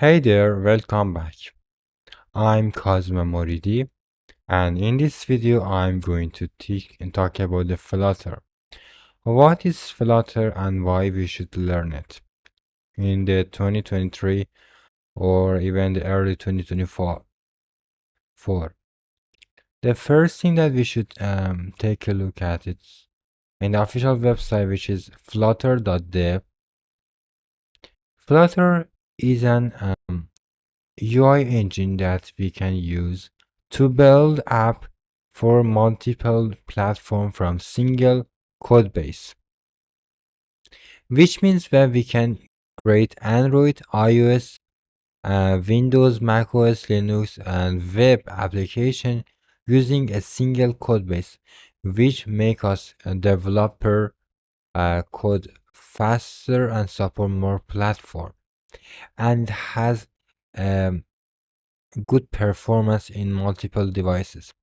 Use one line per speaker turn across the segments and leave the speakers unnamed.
Hey there, welcome back. I'm Kazma Moridi, and in this video, I'm going to talk about the Flutter. What is Flutter and why we should learn it in the 2023 or even the early 2024? The first thing that we should take a look at it in the official website, which is flutter.dev. Flutter is an UI engine that we can use to build app for multiple platform from single code base, which means that we can create Android, iOS, Windows, macOS, Linux, and web application using a single code base, which make us a developer code faster and support more platform, and has um, good performance in multiple devices.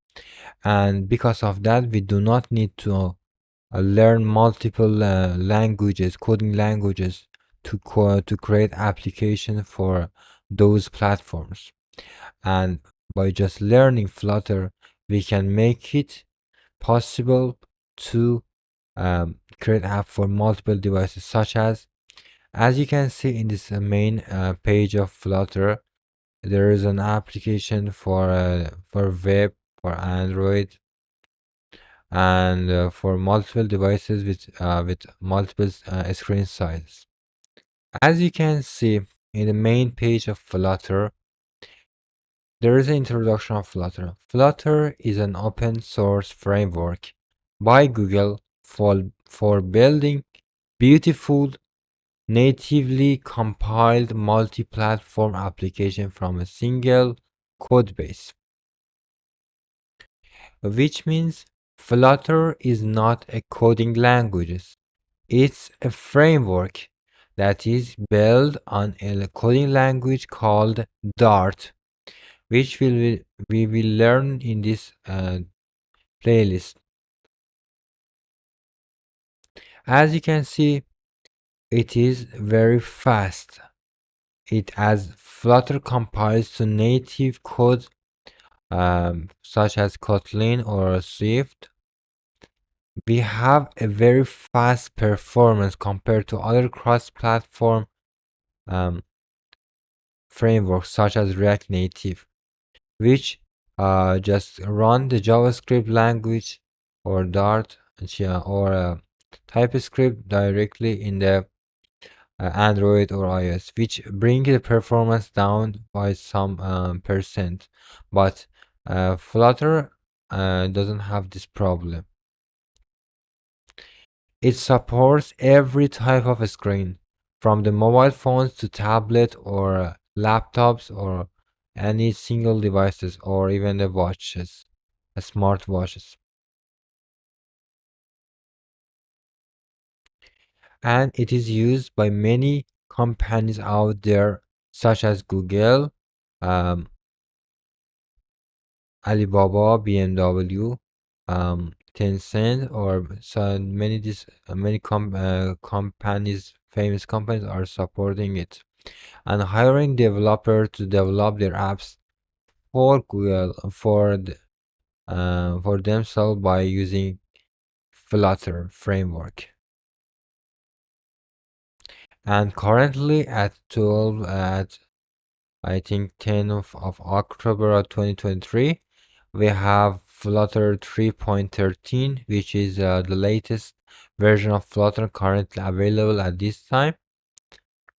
And because of that, we do not need to learn multiple languages, coding languages to create application for those platforms. And by just learning Flutter, we can make it possible to create app for multiple devices, such as you can see in this main page of Flutter. There is an application for web, for Android, and for multiple devices with multiple screen sizes. As you can see in the main page of Flutter, there is an introduction of Flutter. Flutter is an open source framework by Google for building beautiful, natively compiled multi-platform application from a single code base, which means Flutter is not a coding language. It's a framework that is built on a coding language called Dart, which we will learn in this playlist. As you can see, it is very fast. It as Flutter compiles to native code such as Kotlin or Swift. We have a very fast performance compared to other cross-platform um, frameworks such as React Native, which just run the JavaScript language or Dart or TypeScript directly in the Android or iOS, which bring the performance down by some percent. But Flutter doesn't have this problem. It supports every type of screen, from the mobile phones to tablet or laptops or any single devices or even the watches, smart watches. And it is used by many companies out there, such as Google, um, Alibaba, BMW, Tencent, or so many companies, famous companies are supporting it and hiring developers to develop their apps for Google for themselves by using Flutter framework. And currently at 12 at I think 10 of October of 2023, we have Flutter 3.13, which is the latest version of Flutter currently available at this time,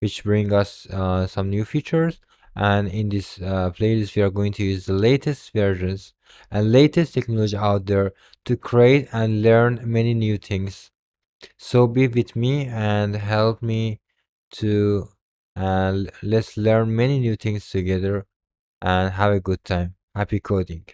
which bring us some new features. And in this playlist, we are going to use the latest versions and latest technology out there to create and learn many new things. So be with me and help me to let's learn many new things together and have a good time. Happy coding.